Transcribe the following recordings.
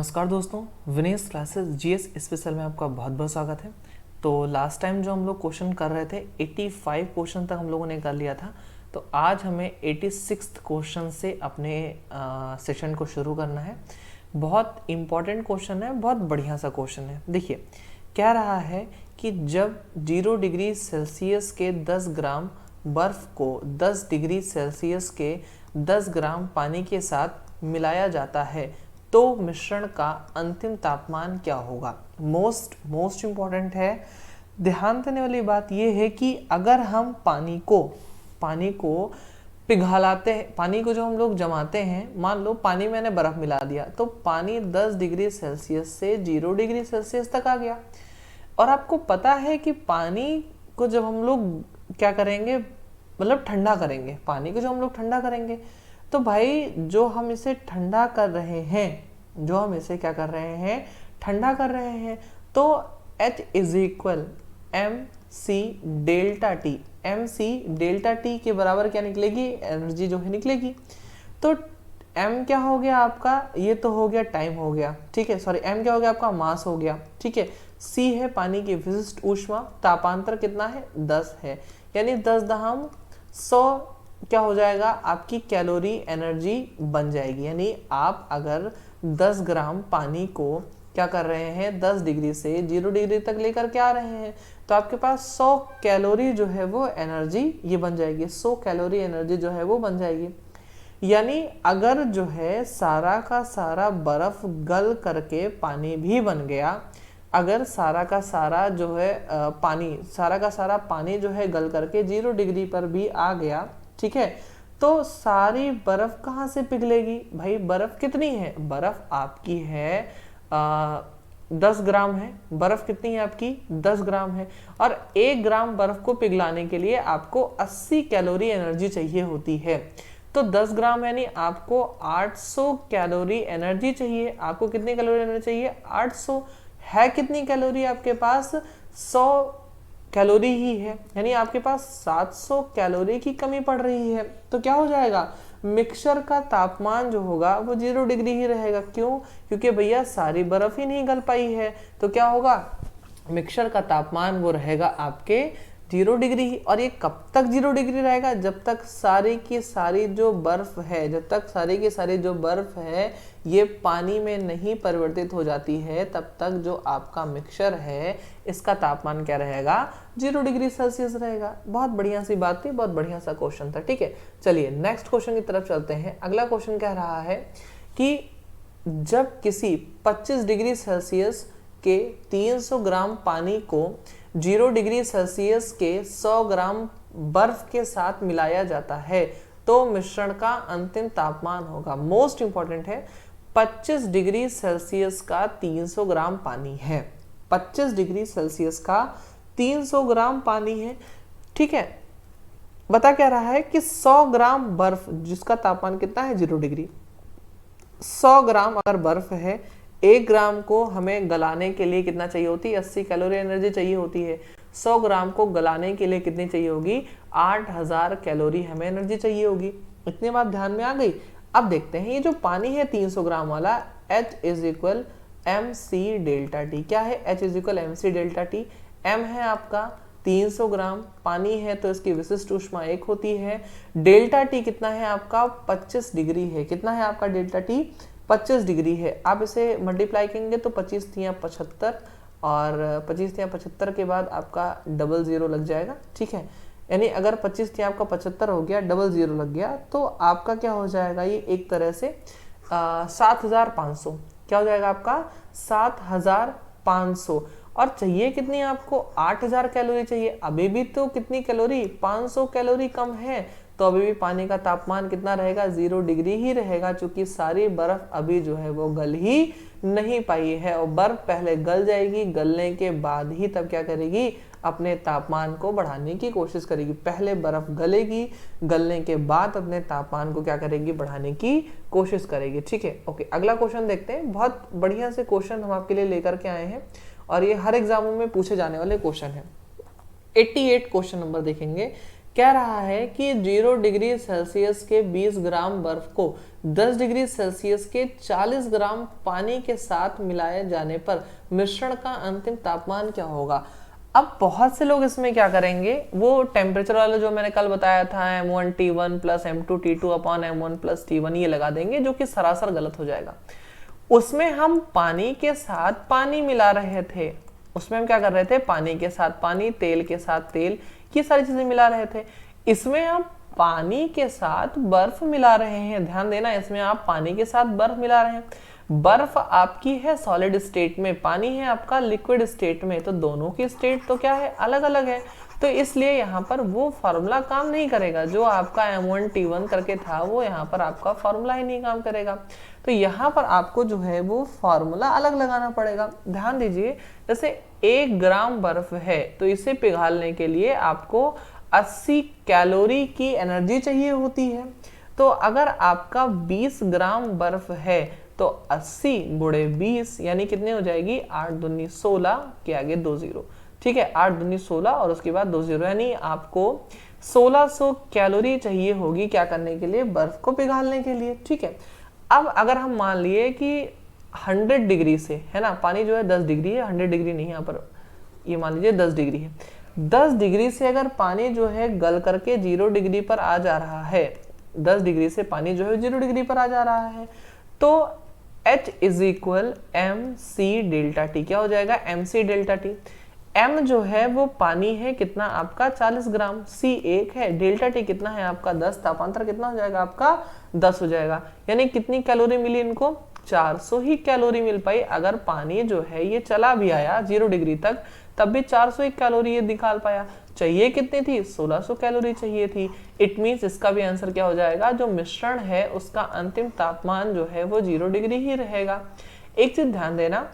नमस्कार दोस्तों, Vinesh classes GS special में आपका बहुत बहुत स्वागत है। तो लास्ट टाइम जो हम लोग क्वेश्चन कर रहे थे 85 क्वेश्चन तक हम लोगों ने कर लिया था। तो आज हमें 86th क्वेश्चन से अपने सेशन को शुरू करना है। बहुत इम्पॉर्टेंट क्वेश्चन है, बहुत बढ़िया सा क्वेश्चन है। देखिए कह रहा है कि जब 0 डिग्री सेल्सियस के 10 ग्राम बर्फ़ को 10 डिग्री सेल्सियस के 10 ग्राम पानी के साथ मिलाया जाता है तो मिश्रण का अंतिम तापमान क्या होगा। मोस्ट इम्पॉर्टेंट है। ध्यान देने वाली बात यह है कि अगर हम पानी को पिघलाते हैं, पानी को जो हम लोग जमाते हैं, मान लो पानी मैंने बर्फ मिला दिया तो पानी 10 डिग्री सेल्सियस से 0 डिग्री सेल्सियस तक आ गया। और आपको पता है कि पानी को जब हम लोग क्या करेंगे, मतलब ठंडा करेंगे, पानी को जो हम लोग ठंडा करेंगे तो भाई जो हम इसे ठंडा कर रहे हैं, जो हम इसे क्या कर रहे हैं, ठंडा कर रहे हैं, तो H is equal M C delta T. M C delta T के बराबर क्या निकलेगी, एनर्जी जो है निकलेगी। तो m क्या हो गया आपका, ये तो हो गया टाइम हो गया, ठीक है, सॉरी m क्या हो गया आपका, मास हो गया, ठीक है। c है पानी की विशिष्ट ऊष्मा, तापांतर कितना है 10 है, यानी 10⁻100 क्या हो जाएगा आपकी कैलोरी एनर्जी बन जाएगी। यानी आप अगर 10 ग्राम पानी को क्या कर रहे हैं, 10 डिग्री से 0 डिग्री तक लेकर के आ रहे हैं तो आपके पास 100 कैलोरी जो है वो एनर्जी ये बन जाएगी, 100 कैलोरी एनर्जी जो है वो बन जाएगी। यानी अगर जो है सारा का सारा बर्फ गल करके पानी भी बन गया, अगर सारा का सारा जो है सारा का सारा पानी जो है गल करके 0 डिग्री पर भी आ गया, ठीक है, तो सारी बर्फ कहाँ से पिघलेगी भाई। बर्फ कितनी है, बर्फ आपकी है 10 ग्राम है। बर्फ कितनी है आपकी 10 ग्राम है, और 1 ग्राम बर्फ को पिघलाने के लिए आपको 80 कैलोरी एनर्जी चाहिए होती है। तो 10 ग्राम यानी आपको 800 कैलोरी एनर्जी चाहिए। आपको कितनी कैलोरी एनर्जी चाहिए, 800 है। कितनी कैलोरी आपके पास, 100 कैलोरी ही है, यानी आपके पास 700 कैलोरी की कमी पड़ रही है। तो क्या हो जाएगा, मिक्सचर का तापमान जो होगा वो 0 डिग्री ही रहेगा। क्यों, क्योंकि भैया सारी बर्फ ही नहीं गल पाई है। तो क्या होगा, मिक्सचर का तापमान वो रहेगा आपके 0 डिग्री ही। और ये कब तक 0 डिग्री रहेगा, जब तक सारी की सारी जो बर्फ है, जब तक सारी की सारी जो बर्फ है ये पानी में नहीं परिवर्तित हो जाती है, तब तक जो आपका मिक्सचर है इसका तापमान क्या रहेगा, 0 डिग्री सेल्सियस रहेगा। बहुत बढ़िया सी बात थी, बहुत बढ़िया सा क्वेश्चन था, ठीक है। चलिए नेक्स्ट क्वेश्चन की तरफ चलते हैं। अगला क्वेश्चन कह रहा है कि जब किसी 25 डिग्री सेल्सियस के 300 ग्राम पानी को 0 डिग्री सेल्सियस के 100 ग्राम बर्फ के साथ मिलाया जाता है तो मिश्रण का अंतिम तापमान होगा। मोस्ट इंपॉर्टेंट है, 25 डिग्री सेल्सियस का 300 ग्राम पानी है, 25 डिग्री सेल्सियस का 300 ग्राम पानी है, ठीक है। बता क्या रहा है कि 100 ग्राम बर्फ जिसका तापमान कितना है 0 डिग्री, 100 ग्राम अगर बर्फ है, 1 ग्राम को हमें गलाने के लिए कितना चाहिए होती है, 80 कैलोरी एनर्जी चाहिए होती है। 100 ग्राम को गलाने के लिए कितनी चाहिए होगी, 8000 कैलोरी हमें एनर्जी चाहिए होगी। इतनी बात ध्यान में आ गई। अब देखते हैं ये जो पानी है 300 ग्राम वाला, H is equal M C delta T. क्या है, H is equal M C delta T. M है आपका 300 ग्राम पानी है तो इसकी विशिष्ट ऊष्मा 1 होती है। डेल्टा टी कितना है आपका, 25 डिग्री है। कितना है आपका डेल्टा टी, 25 डिग्री है। आप इसे मल्टीप्लाई करेंगे तो 25 × 75, और 25 × 75 के बाद आपका 00 लग जाएगा, ठीक है। यानी अगर 25 × आपका 75 हो गया, 00 लग गया, तो आपका क्या हो जाएगा, ये एक तरह से 7500 क्या हो जाएगा आपका, 7500। और चाहिए कितनी आपको, 8000 कैलोरी चाहिए। अभी भी तो कितनी कैलोरी, 500 कैलोरी कम है, तो अभी भी पानी का तापमान कितना रहेगा, 0 डिग्री ही रहेगा, क्योंकि सारी बर्फ अभी जो है वो गल ही नहीं पाई है। और बर्फ पहले गल जाएगी, गलने के बाद ही तब क्या करेगी, अपने तापमान को बढ़ाने की कोशिश करेगी। पहले बर्फ गलेगी, गलने के बाद अपने तापमान को क्या करेगी, बढ़ाने की कोशिश करेगी, ठीक है। ओके, अगला क्वेश्चन देखते हैं। बहुत बढ़िया से क्वेश्चन हम आपके लिए लेकर के आए हैं और ये हर एग्जामों में पूछे जाने वाले क्वेश्चन है। 88 क्वेश्चन नंबर देखेंगे कह रहा है कि 0 डिग्री सेल्सियस के 20 ग्राम बर्फ को 10 डिग्री सेल्सियस के 40 ग्राम पानी के साथ मिलाए जाने पर मिश्रण का अंतिम तापमान क्या होगा। अब बहुत से लोग इसमें क्या करेंगे, वो टेम्परेचर वाला जो मैंने कल बताया था M1 T1 plus M2 T2 upon M1 plus T1 ये लगा देंगे, जो कि सरासर गलत हो जाएगा। उसमें हम पानी के साथ पानी मिला रहे थे, उसमें हम क्या कर रहे थे, पानी के साथ पानी, तेल के साथ तेल, ये सारी चीजें मिला रहे थे। इसमें हम पानी के साथ बर्फ मिला रहे हैं, ध्यान देना, इसमें आप पानी के साथ बर्फ मिला रहे हैं। बर्फ आपकी है सॉलिड स्टेट में, पानी है आपका लिक्विड स्टेट में, तो दोनों की स्टेट तो क्या है, अलग अलग है। तो इसलिए यहाँ पर वो फॉर्मूला काम नहीं करेगा, जो आपका M1 T1 करके था वो यहाँ पर आपका फॉर्मूला ही नहीं काम करेगा। तो यहाँ पर आपको जो है वो फॉर्मूला अलग लगाना पड़ेगा। ध्यान दीजिए, जैसे 1 ग्राम बर्फ है तो इसे पिघालने के लिए आपको 80 कैलोरी की एनर्जी चाहिए होती है। तो अगर आपका 20 ग्राम बर्फ है तो 80 गुणे 20 यानी कितने हो जाएगी, 8 दूनी 16 के आगे 2 0, ठीक है, 8 दूनी 16 और उसके बाद 2 0, यानी आपको 1600 कैलोरी चाहिए होगी क्या करने के लिए, बर्फ को पिघालने के लिए। ठीक है, अब अगर हम मान लिए कि 100 डिग्री से है ना, पानी जो है 10 डिग्री है, 100 डिग्री नहीं, यहाँ पर ये मान लीजिए 10 डिग्री है, 10 डिग्री से अगर पानी जो है गल करके 0 डिग्री पर आ जा रहा है, 10 डिग्री से पानी जो है 0 डिग्री पर आ जा रहा है, तो H is equal MC delta T, क्या हो जाएगा, MC डेल्टा टी। M जो है वो पानी है कितना आपका 40 ग्राम, C 1 है, डेल्टा टी कितना है आपका 10, तापांतर कितना हो जाएगा आपका 10 हो जाएगा। यानी कितनी कैलोरी मिली इनको, 400 ही कैलोरी मिल पाई। अगर पानी जो है ये चला भी आया 0 डिग्री तक तब भी 400 कैलोरी ये निकाल पाया। चाहिए कितनी थी, 1600 कैलोरी चाहिए थी। इट मीन्स इसका भी आंसर क्या हो जाएगा, जो मिश्रण है उसका अंतिम तापमान जो है वो 0 डिग्री ही रहेगा। एक चीज ध्यान देना,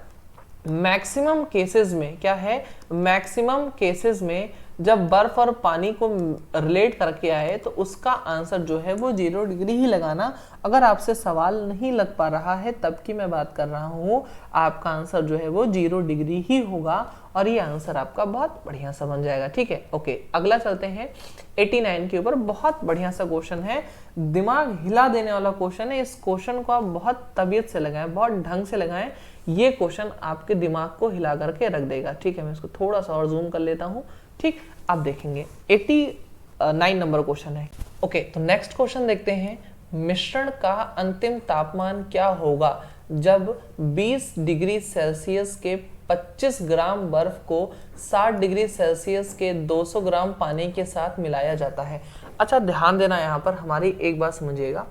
मैक्सिमम केसेस में क्या है, मैक्सिमम केसेस में जब बर्फ और पानी को रिलेट करके आए तो उसका आंसर जो है वो 0 डिग्री ही लगाना। अगर आपसे सवाल नहीं लग पा रहा है तब की मैं बात कर रहा हूँ, आपका आंसर जो है वो 0 डिग्री ही होगा और ये आंसर आपका बहुत बढ़िया सा बन जाएगा। ठीक है, ओके, अगला चलते हैं 89 के ऊपर। बहुत बढ़िया सा क्वेश्चन है, दिमाग हिला देने वाला क्वेश्चन है। इस क्वेश्चन को आप बहुत तबीयत से लगाएं, बहुत ढंग से लगाएं, ये क्वेश्चन आपके दिमाग को हिला करके रख देगा। ठीक है, मैं इसको थोड़ा सा और जूम कर लेता हूँ। ठीक, आप देखेंगे 89 नंबर क्वेश्चन है। ओके, तो नेक्स्ट क्वेश्चन देखते हैं, मिश्रण का अंतिम तापमान क्या होगा जब 20 डिग्री सेल्सियस के 25 ग्राम बर्फ को 60 डिग्री सेल्सियस के 200 ग्राम पानी के साथ मिलाया जाता है। अच्छा, ध्यान देना, यहाँ पर हमारी एक बात समझिएगा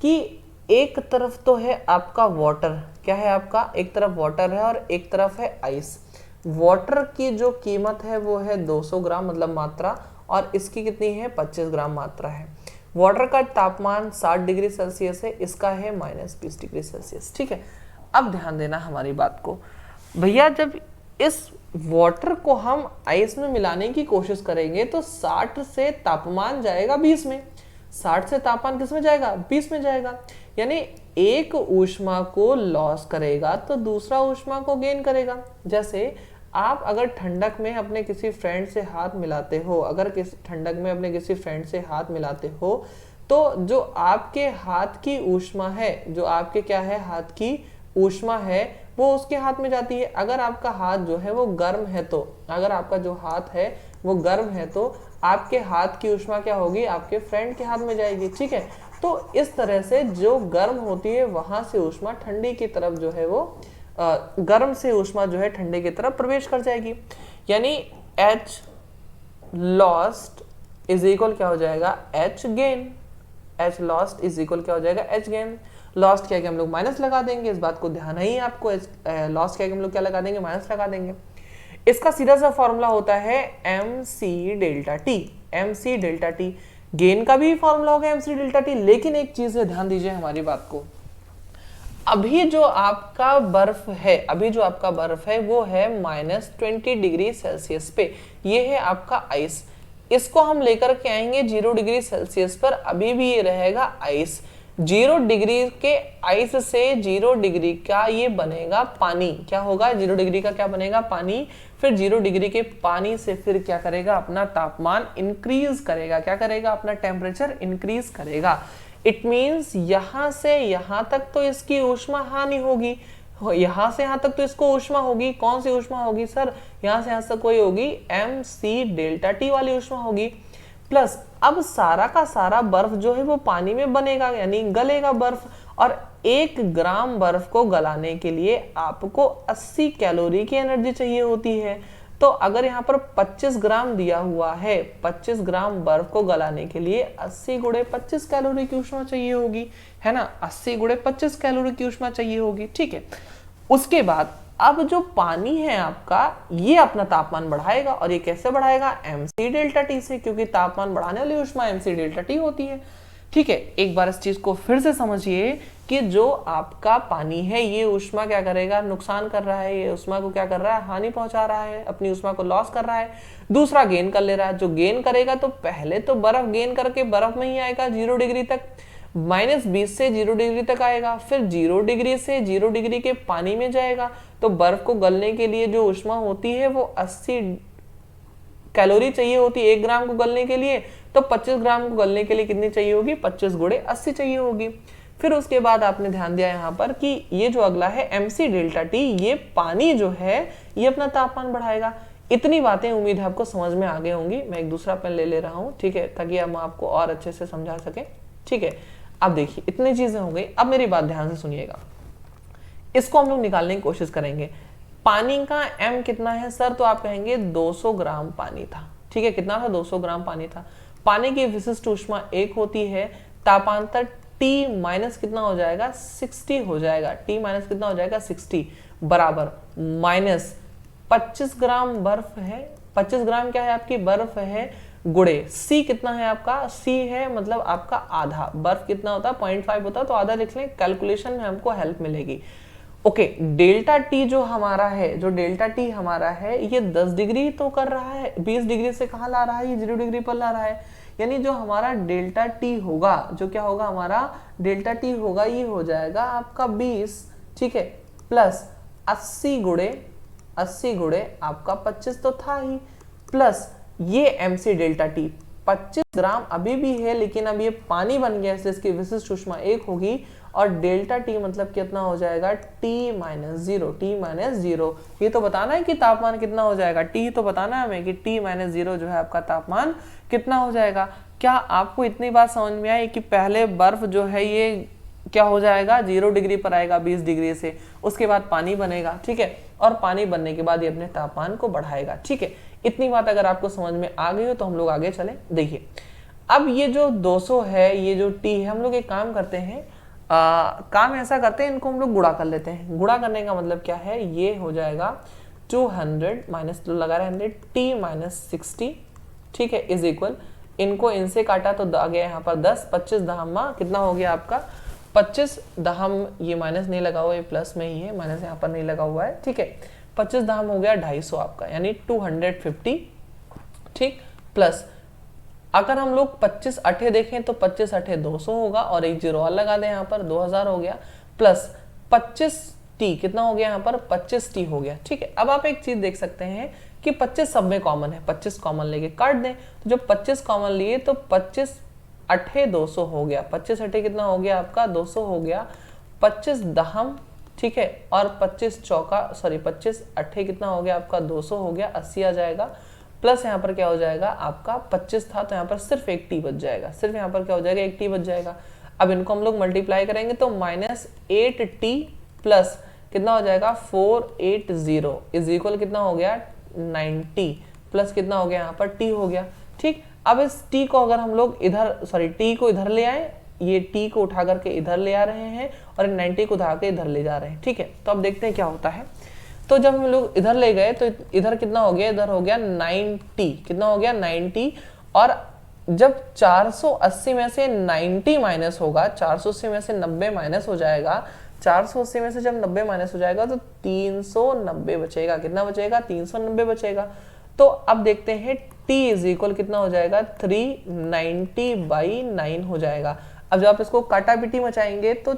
कि एक तरफ तो है आपका वाटर, क्या है आपका, एक तरफ वाटर है और एक तरफ है आइस। वाटर की जो कीमत है वो है 200 ग्राम मतलब मात्रा, और इसकी कितनी है, 25 ग्राम मात्रा है। वाटर का तापमान 60 डिग्री सेल्सियस है, इसका है -20 डिग्री सेल्सियस। ठीक है, अब ध्यान देना हमारी बात को, भैया जब इस वाटर को हम आइस में मिलाने की कोशिश करेंगे तो 60 से तापमान जाएगा 20 में, 60 से तापमान किस में जाएगा, 20 में जाएगा। यानी एक ऊष्मा को लॉस करेगा तो दूसरा ऊष्मा को गेन करेगा। जैसे आप अगर ठंडक में अपने किसी फ्रेंड से हाथ मिलाते हो, अगर किसी ठंडक में अपने किसी फ्रेंड से हाथ मिलाते हो तो जो आपके हाथ की ऊष्मा है, जो आपके क्या है हाथ की ऊष्मा है वो उसके हाथ में जाती है। अगर आपका हाथ जो है वो गर्म है, तो अगर आपका जो हाथ है वो गर्म है तो आपके हाथ की ऊष्मा क्या होगी, आपके फ्रेंड के हाथ में जाएगी। ठीक है, तो इस तरह से जो गर्म होती है वहां से ऊष्मा ठंडी की तरफ जो है वो गर्म से ऊष्मा जो है ठंडे की तरफ प्रवेश कर जाएगी। यानी H लॉस्ट इज इक्वल क्या हो जाएगा, H gain. H lost is equal क्या हो जाएगा, H गेन। लॉस्ट क्या है कि हम लोग माइनस लगा देंगे, इस बात को ध्यान है आपको। लॉस्ट क्या है कि हम लोग क्या लगा देंगे, माइनस लगा देंगे। इसका सीधा सा फॉर्मूला होता है MC delta T. MC delta T, gain का भी फॉर्मूला होगा MC डेल्टा टी। लेकिन एक चीज है, ध्यान दीजिए हमारी बात को, अभी जो आपका बर्फ है, अभी जो आपका बर्फ है वो है -20 डिग्री सेल्सियस पे, ये है आपका आइस। इसको हम लेकर के आएंगे 0 डिग्री सेल्सियस पर, अभी भी ये रहेगा आइस। 0 डिग्री के आइस से 0 डिग्री का ये बनेगा पानी, क्या होगा 0 डिग्री का क्या बनेगा पानी, फिर 0 डिग्री के पानी से फिर क्या करेगा अपना तापमान इंक्रीज करेगा, क्या करेगा अपना टेम्परेचर इंक्रीज करेगा। इट मींस यहां से यहां तक तो इसकी ऊष्मा हानि होगी, यहां से यहां तक तो इसको ऊष्मा होगी, कौन सी ऊष्मा होगी सर, यहां से यहां तक कोई होगी mc डेल्टा टी वाली ऊष्मा होगी, प्लस अब सारा का सारा बर्फ जो है वो पानी में बनेगा यानी गलेगा बर्फ, और 1 ग्राम बर्फ को गलाने के लिए आपको 80 कैलोरी की एनर्जी चाहिए होती है। तो अगर यहाँ पर 25 ग्राम दिया हुआ है, 25 ग्राम बर्फ को गलाने के लिए 80 गुणे 25 कैलोरी की ऊष्मा चाहिए होगी, है ना, 80 गुणे 25 कैलोरी की ऊष्मा चाहिए होगी, ठीक है। उसके बाद अब जो पानी है आपका ये अपना तापमान बढ़ाएगा, और ये कैसे बढ़ाएगा, mc डेल्टा टी से, क्योंकि तापमान बढ़ाने वाली ऊष्मा mc डेल्टा टी होती है, ठीक है। एक बार इस चीज को फिर से समझिए कि जो आपका पानी है ये ऊष्मा क्या करेगा, नुकसान कर रहा है, ये ऊष्मा को क्या कर रहा है, हानि पहुंचा रहा है, अपनी ऊष्मा को लॉस कर रहा है। दूसरा गेन कर ले रहा है, जो गेन करेगा तो पहले तो बर्फ गेन करके बर्फ में ही आएगा 0 डिग्री तक, -20 से 0 डिग्री तक आएगा, फिर 0 डिग्री से 0 डिग्री के पानी में जाएगा, तो बर्फ को गलने के लिए जो ऊष्मा होती है वो 80 कैलोरी चाहिए होती है 1 ग्राम को गलने के लिए, तो 25 ग्राम को गलने के लिए कितनी चाहिए होगी, 25 गुणे 80 चाहिए होगी। फिर उसके बाद आपने ध्यान दिया यहाँ पर कि ये जो अगला है mc डेल्टा टी, ये पानी जो है ये अपना तापमान बढ़ाएगा। इतनी बातें उम्मीद है आपको समझ में आ गई होंगी। मैं एक दूसरा पेन ले रहा हूँ, ठीक है, ताकि हम आपको और अच्छे से समझा सके, ठीक है। अब देखिए इतनी चीजें हो गई, अब मेरी बात ध्यान से सुनिएगा, इसको हम लोग निकालने की कोशिश करेंगे। पानी का m कितना है सर, तो आप कहेंगे 200 ग्राम पानी था, ठीक है, कितना था, 200 ग्राम पानी था। पानी की विशिष्ट ऊष्मा 1 होती है, तापांतर T माइनस कितना हो जाएगा, 60 हो जाएगा, T माइनस कितना हो जाएगा, 60 बराबर माइनस 25 ग्राम बर्फ है, 25 ग्राम क्या है आपकी बर्फ है, गुड़े C कितना है आपका, C है मतलब आपका आधा, बर्फ कितना होता है 0.5 होता है, तो आधा लिख लें, कैलकुलेशन में हमको हेल्प मिलेगी। ओके, डेल्टा टी जो हमारा है, जो डेल्टा टी हमारा है ये 10 डिग्री तो कर रहा है, 20 डिग्री से कहाँ ला रहा है, ये 0 डिग्री पर ला रहा है, यानी जो हमारा डेल्टा टी होगा, जो क्या होगा हमारा डेल्टा टी होगा, ये हो जाएगा आपका 20, ठीक है, प्लस 80 गुणे आपका 25 तो था ही, प्लस ये mc डेल्टा टी 25 ग्राम अभी भी है, लेकिन अब ये पानी बन गया इसलिए इसकी विशिष्ट ऊष्मा 1 होगी, और डेल्टा टी मतलब कितना हो जाएगा, T माइनस 0, ये तो बताना है कि तापमान कितना हो जाएगा, T तो बताना है हमें कि T माइनस 0 जो है आपका तापमान कितना हो जाएगा। क्या आपको इतनी बात समझ में आई कि पहले बर्फ जो है ये क्या हो जाएगा, 0 डिग्री पर आएगा 20 डिग्री से, उसके बाद पानी बनेगा, ठीक है, और पानी बनने के बाद ये अपने तापमान को बढ़ाएगा, ठीक है। इतनी बात अगर आपको समझ में आ गई हो तो हम लोग आगे चले। देखिए अब ये जो 200 है, ये जो T है, हम लोग एक काम करते हैं, काम ऐसा करते हैं, इनको हम लोग गुणा कर लेते हैं। गुणा करने का मतलब क्या है, ये हो जाएगा 200 माइनस लगा रहे 100 T माइनस 60, ठीक है, इज इक्वल, इनको इनसे काटा तो आ गया यहाँ पर 10, 25 दहमा कितना हो गया आपका 25 दहम, ये माइनस नहीं लगा हुआ, ये प्लस में ही है, माइनस यहाँ पर नहीं लगा हुआ है, ठीक है, 25 दहम हो गया 250 आपका, यानी 250, ठीक, प्लस अगर हम लोग 25 अठे देखें तो 25 अठे 200 होगा, और एक जीरो और लगा दें यहाँ पर 2000 हो गया, प्लस 25t कितना हो गया यहाँ पर 25t हो गया, ठीक है। अब आप एक चीज देख सकते हैं कि 25 सब में कॉमन है, 25 कॉमन लेके काट दें, तो जब 25 कॉमन लिए तो 25 अठे 200 हो गया, 25 अठे कितना हो गया आपका 200 हो गया, 25 दहम, ठीक है, और 25 अठे कितना हो गया आपका 200 हो गया, 80 आ जाएगा, प्लस यहाँ पर क्या हो जाएगा आपका 25 था तो यहाँ पर सिर्फ एक टी बच जाएगा, सिर्फ यहाँ पर क्या हो जाएगा एक टी बच जाएगा। अब इनको हम लोग मल्टीप्लाई करेंगे तो -8t प्लस कितना हो जाएगा 480 इज इक्वल कितना हो गया 90, प्लस कितना हो गया यहाँ पर t हो गया, ठीक। अब इस t को अगर हम लोग इधर t को इधर ले आए, ये t को उठा करके इधर ले आ रहे हैं और 90 को उठा के इधर ले जा रहे हैं, ठीक है। तो अब देखते हैं क्या होता है। तो जब हम लोग इधर ले गए तो इधर कितना हो गया, इधर हो गया 90, कितना हो गया 90, और जब 480 में से 90 माइनस होगा, 480 में से 90 माइनस हो जाएगा, 480 में से जब 90 माइनस हो जाएगा तो 390 बचेगा, कितना बचेगा 390 बचेगा। तो अब देखते हैं t इज इक्वल कितना हो जाएगा 390/9 हो जाएगा। अब जब आप इसको काटा पीटी मचाएंगे तो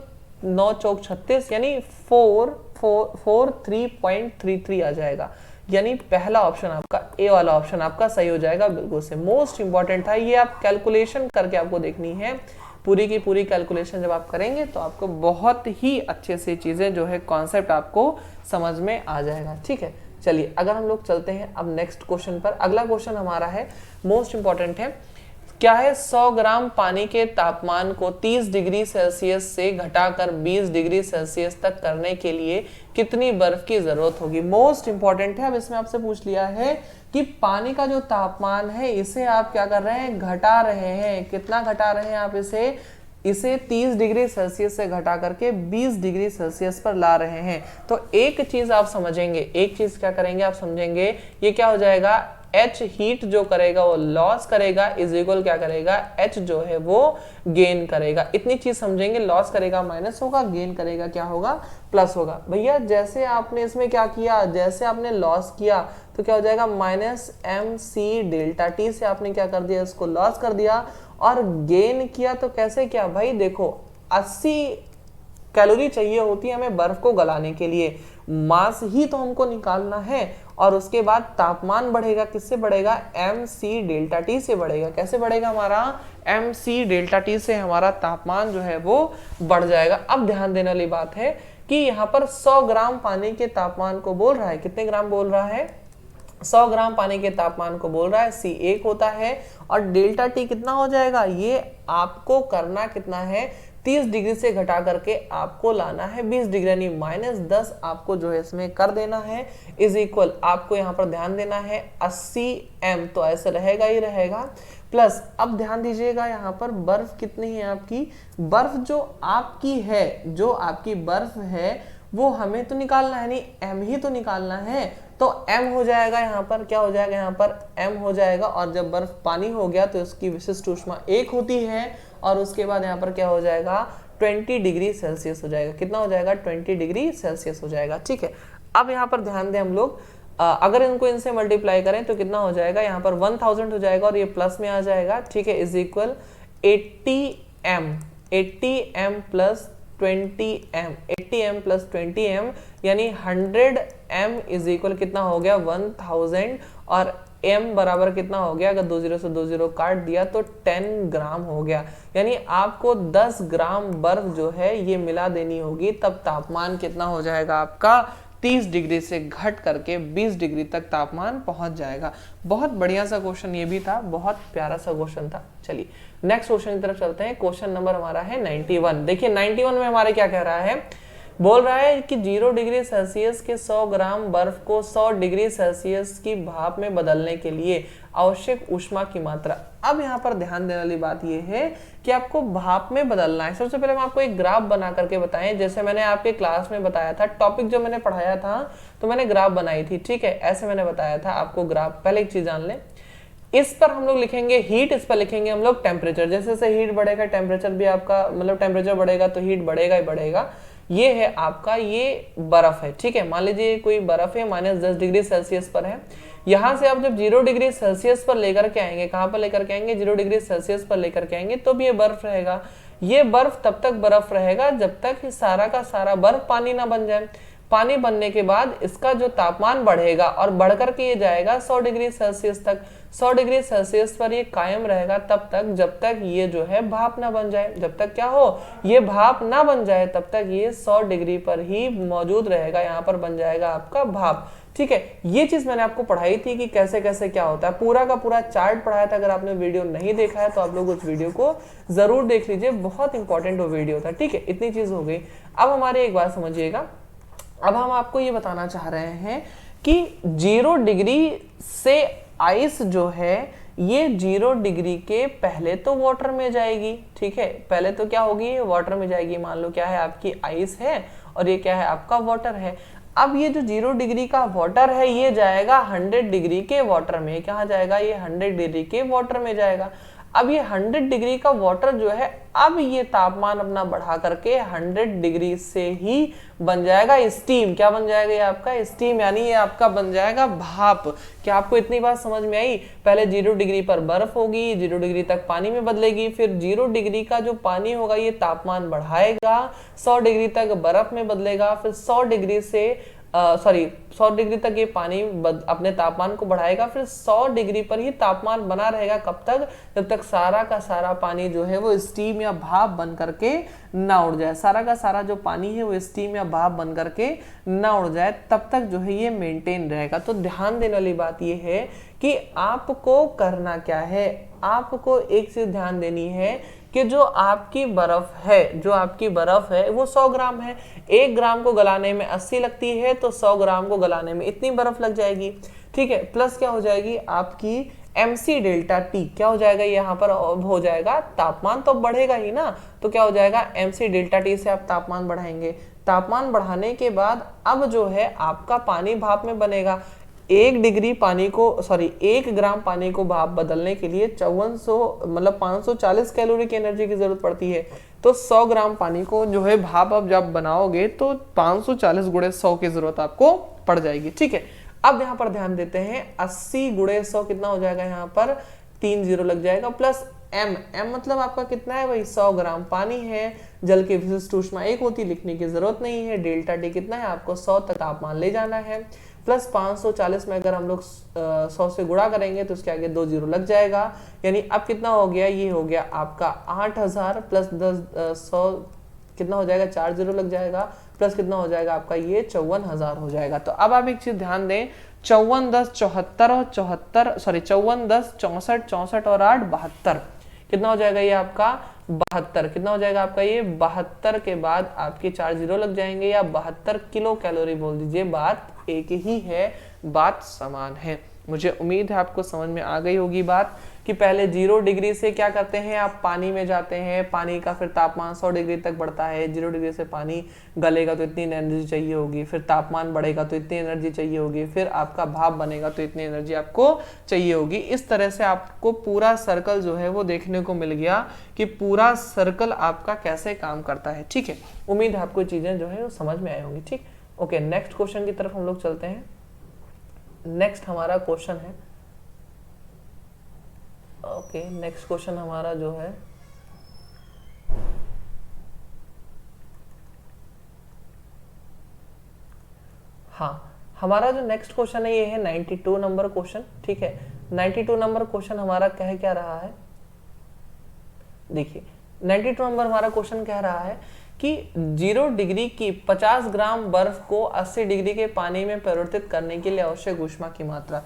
9 चौक 36 यानी 443.33 आ जाएगा। यानी पहला ऑप्शन आपका, ए वाला ऑप्शन आपका सही हो जाएगा बिल्कुल से। मोस्ट इंपॉर्टेंट था ये, आप कैलकुलेशन करके आपको देखनी है, पूरी की पूरी कैलकुलेशन जब आप करेंगे तो आपको बहुत ही अच्छे से चीजें जो है कॉन्सेप्ट आपको समझ में आ जाएगा। ठीक है, चलिए अगर हम लोग चलते हैं अब नेक्स्ट क्वेश्चन पर। अगला क्वेश्चन हमारा है मोस्ट इंपॉर्टेंट है, क्या है 100 ग्राम पानी के तापमान को 30 डिग्री सेल्सियस से घटाकर 20 डिग्री सेल्सियस तक करने के लिए कितनी बर्फ की जरूरत होगी। मोस्ट इंपॉर्टेंट है। अब इसमें आपसे पूछ लिया है कि पानी का जो तापमान है इसे आप क्या कर रहे हैं, घटा रहे हैं। कितना घटा रहे हैं आप इसे 30 डिग्री सेल्सियस से घटा करके 20 डिग्री सेल्सियस पर ला रहे हैं। तो एक चीज आप समझेंगे, एक चीज क्या करेंगे आप समझेंगे, ये क्या हो जाएगा, H हीट जो करेगा वो लॉस करेगा, इज इक्वल क्या करेगा, H जो है वो गेन करेगा। इतनी चीज समझेंगे, लॉस करेगा माइनस होगा, गेन करेगा क्या होगा, प्लस होगा। भैया जैसे आपने इसमें क्या किया, जैसे आपने लॉस किया तो क्या हो जाएगा, माइनस MC डेल्टा T से आपने क्या कर दिया, इसको लॉस कर दिया। और गेन किया तो कैसे किया भाई, देखो 80 कैलोरी चाहिए होती है हमें बर्फ को गलाने के लिए, मास ही तो हमको निकालना है। और उसके बाद तापमान बढ़ेगा, किससे बढ़ेगा, MC डेल्टा T से बढ़ेगा। कैसे बढ़ेगा हमारा, MC डेल्टा T से हमारा तापमान जो है वो बढ़ जाएगा। अब ध्यान देने वाली बात है कि यहाँ पर 100 ग्राम पानी के तापमान को बोल रहा है, कितने ग्राम बोल रहा है, 100 ग्राम पानी के तापमान को बोल रहा है, C 1 होता है। और डेल्टा T कितना हो जाएगा, ये आपको करना कितना है, 30 डिग्री से घटा करके आपको लाना है 20 डिग्री, यानी -10 आपको जो है इसमें कर देना है, इज इक्वल आपको यहाँ पर ध्यान देना है 80 M, तो ऐसे रहेगा ही रहेगा। प्लस अब ध्यान दीजिएगा यहाँ पर बर्फ कितनी है आपकी, बर्फ जो आपकी है, जो आपकी बर्फ है वो हमें तो निकालना है नहीं, M ही तो निकालना है। तो M हो जाएगा यहाँ पर, क्या हो जाएगा यहाँ पर M हो जाएगा। और जब बर्फ पानी हो गया तो इसकी विशिष्ट ऊष्मा 1 होती है। और उसके बाद यहाँ पर क्या हो जाएगा, 20 डिग्री सेल्सियस हो जाएगा। कितना हो जाएगा, 20 डिग्री सेल्सियस हो जाएगा। ठीक है, अब यहाँ पर ध्यान दें हम लोग, अगर इनको इनसे मल्टीप्लाई करें तो कितना हो जाएगा, यहाँ पर 1000 हो जाएगा और ये प्लस में आ जाएगा। ठीक है, is equal 80M plus 20M, 80M plus 20M यानी 100M इज इक्वल कितना हो गया, 1000। और M बराबर कितना हो गया, अगर 20 से 20 काट दिया तो 10 ग्राम हो गया। यानी आपको 10 ग्राम बर्फ जो है ये मिला देनी होगी, तब तापमान कितना हो जाएगा आपका, 30 डिग्री से घट करके 20 डिग्री तक तापमान पहुंच जाएगा। बहुत बढ़िया सा क्वेश्चन ये भी था, बहुत प्यारा सा क्वेश्चन था। चलिए नेक्स्ट क्वेश्चन की तरफ चलते हैं। क्वेश्चन नंबर हमारा है 91। देखिए 91 में हमारे क्या कह रहा है, बोल रहा है कि 0 डिग्री सेल्सियस के 100 ग्राम बर्फ को 100 डिग्री सेल्सियस की भाप में बदलने के लिए आवश्यक ऊष्मा की मात्रा। अब यहाँ पर ध्यान देने वाली बात यह है कि आपको भाप में बदलना है। सबसे पहले मैं आपको एक ग्राफ बना करके बताएं, जैसे मैंने आपके क्लास में बताया था, टॉपिक जो मैंने पढ़ाया था तो मैंने ग्राफ बनाई थी। ठीक है, ऐसे मैंने बताया था आपको ग्राफ। पहले एक चीज जान लें, इस पर हम लोग लिखेंगे हीट, इस पर लिखेंगे हम लोग टेम्परेचर। जैसे जैसे हीट बढ़ेगा टेम्परेचर भी आपका, मतलब टेम्परेचर बढ़ेगा तो हीट बढ़ेगा ही बढ़ेगा। ये है आपका, ये बर्फ है। ठीक है, मान लीजिए कोई बर्फ है -10 डिग्री सेल्सियस पर है। यहां से आप जब 0 डिग्री सेल्सियस पर लेकर के आएंगे, कहां पर लेकर के आएंगे, 0 डिग्री सेल्सियस पर लेकर के आएंगे, तो भी ये बर्फ रहेगा। ये बर्फ तब तक बर्फ रहेगा जब तक सारा का सारा बर्फ पानी ना बन जाए। पानी बनने के बाद इसका जो तापमान बढ़ेगा और बढ़कर के ये जाएगा 100 डिग्री सेल्सियस तक। 100 डिग्री सेल्सियस पर ये कायम रहेगा तब तक जब तक ये जो है भाप ना बन जाए। जब तक क्या हो, ये भाप ना बन जाए तब तक ये 100 डिग्री पर ही मौजूद रहेगा, यहाँ पर बन जाएगा आपका भाप। ठीक है, ये चीज मैंने आपको पढ़ाई थी कि कैसे कैसे क्या होता है, पूरा का पूरा चार्ट पढ़ाया था। अगर आपने वीडियो नहीं देखा है तो आप लोग उस वीडियो को जरूर देख लीजिए, बहुत इंपॉर्टेंट वो वीडियो था। ठीक है, इतनी चीज हो गई। अब हमारे एक बात समझिएगा, अब हम आपको ये बताना चाह रहे हैं कि 0 डिग्री से आइस जो है ये 0 डिग्री के पहले तो वाटर में जाएगी। ठीक है, पहले तो क्या होगी, वाटर में जाएगी। मान लो क्या है, आपकी आइस है और ये क्या है, आपका वाटर है। अब ये जो 0 डिग्री का वाटर है ये जाएगा 100 डिग्री के वाटर में। कहाँ जाएगा, ये 100 डिग्री के वाटर में जाएगा। अब ये 100 डिग्री का वाटर जो है अब ये तापमान अपना बढ़ा करके 100 डिग्री से ही बन जाएगा स्टीम। क्या बन जाएगा ये आपका स्टीम, यानी ये आपका बन जाएगा भाप। क्या आपको इतनी बात समझ में आई? पहले 0 डिग्री पर बर्फ होगी, 0 डिग्री तक पानी में बदलेगी, फिर 0 डिग्री का जो पानी होगा ये तापमान बढ़ाएगा, 100 डिग्री तक बर्फ में बदलेगा, फिर 100 डिग्री से 100 डिग्री तक ये पानी अपने तापमान को बढ़ाएगा, फिर 100 डिग्री पर ही तापमान बना रहेगा। कब तक? जब तक सारा का सारा पानी जो है वो स्टीम या भाप बन करके ना उड़ जाए। सारा का सारा जो पानी है वो स्टीम या भाप बन करके ना उड़ जाए, तब तक जो है ये मेंटेन रहेगा। तो ध्यान देने वाली बात ये है कि आपको करना क्या है, आपको एक चीज ध्यान देनी है कि जो आपकी बर्फ है वो 100 ग्राम है। 1 ग्राम को गलाने में 80 लगती है, तो 100 ग्राम को गलाने में इतनी बर्फ लग जाएगी। ठीक है, प्लस क्या हो जाएगी आपकी mc डेल्टा टी। क्या हो जाएगा यहाँ पर? अब हो जाएगा तापमान तो बढ़ेगा ही ना, तो क्या हो जाएगा mc डेल्टा टी से आप तापमान बढ़ाएंगे। तापमान बढ़ाने के बाद अब जो है आपका पानी भाप में बनेगा। 1 ग्राम पानी को भाप बदलने के लिए 540 कैलोरी की एनर्जी की जरूरत पड़ती है। तो 100 ग्राम पानी को जो है भाप अब जब बनाओगे तो 540 गुणे 100 की जरूरत आपको पड़ जाएगी। ठीक है, अब यहाँ पर ध्यान देते हैं 80 गुणे 100 कितना हो जाएगा? यहाँ पर 3 जीरो लग जाएगा, प्लस m मतलब आपका कितना है भाई? 100 ग्राम पानी है, जल की विशिष्ट ऊष्मा 1 होती, लिखने की जरूरत नहीं है। डेल्टा टी कितना है? आपको 100 तक तापमान ले जाना है, प्लस 540 में अगर हम लोग 100 से गुणा करेंगे तो उसके आगे 2 जीरो लग जाएगा। यानी अब कितना हो गया? ये हो गया आपका 8000 प्लस 100 कितना हो जाएगा? 4 जीरो लग जाएगा, प्लस कितना हो जाएगा आपका? ये 54,000 हो जाएगा। तो अब आप एक चीज ध्यान दें, 54 10 74 और 74 54 10 64 64 और 8 72 कितना हो जाएगा? ये आपका 72 कितना हो जाएगा आपका? ये 72 के बाद आपके 4 जीरो लग जाएंगे, या 72 किलो कैलोरी बोल दीजिए। बात एक ही है, बात समान है। मुझे उम्मीद है आपको समझ में आ गई होगी बात कि पहले 0 डिग्री से क्या करते हैं, आप पानी में जाते हैं, पानी का फिर तापमान 100 डिग्री तक बढ़ता है। 0 डिग्री से पानी गलेगा तो इतनी एनर्जी चाहिए होगी, फिर तापमान बढ़ेगा तो इतनी एनर्जी चाहिए होगी, फिर आपका भाप बनेगा तो इतनी एनर्जी आपको चाहिए होगी। इस तरह से आपको पूरा सर्कल जो है वो देखने को मिल गया कि पूरा सर्कल आपका कैसे काम करता है। ठीक है, उम्मीद है आपको चीजें जो है वो समझ में आई होंगी। ठीक, ओके, नेक्स्ट क्वेश्चन की तरफ हम लोग चलते हैं। नेक्स्ट हमारा क्वेश्चन है, ओके, नेक्स्ट क्वेश्चन हमारा जो है हाँ, हमारा जो नेक्स्ट क्वेश्चन है ये है 92 नंबर क्वेश्चन। ठीक है, 92 नंबर क्वेश्चन हमारा कह क्या रहा है? देखिए, 92 नंबर हमारा क्वेश्चन कह रहा है कि 0 डिग्री की 50 ग्राम बर्फ को 80 डिग्री के पानी में परिवर्तित करने के लिए आवश्यक ऊष्मा की मात्रा।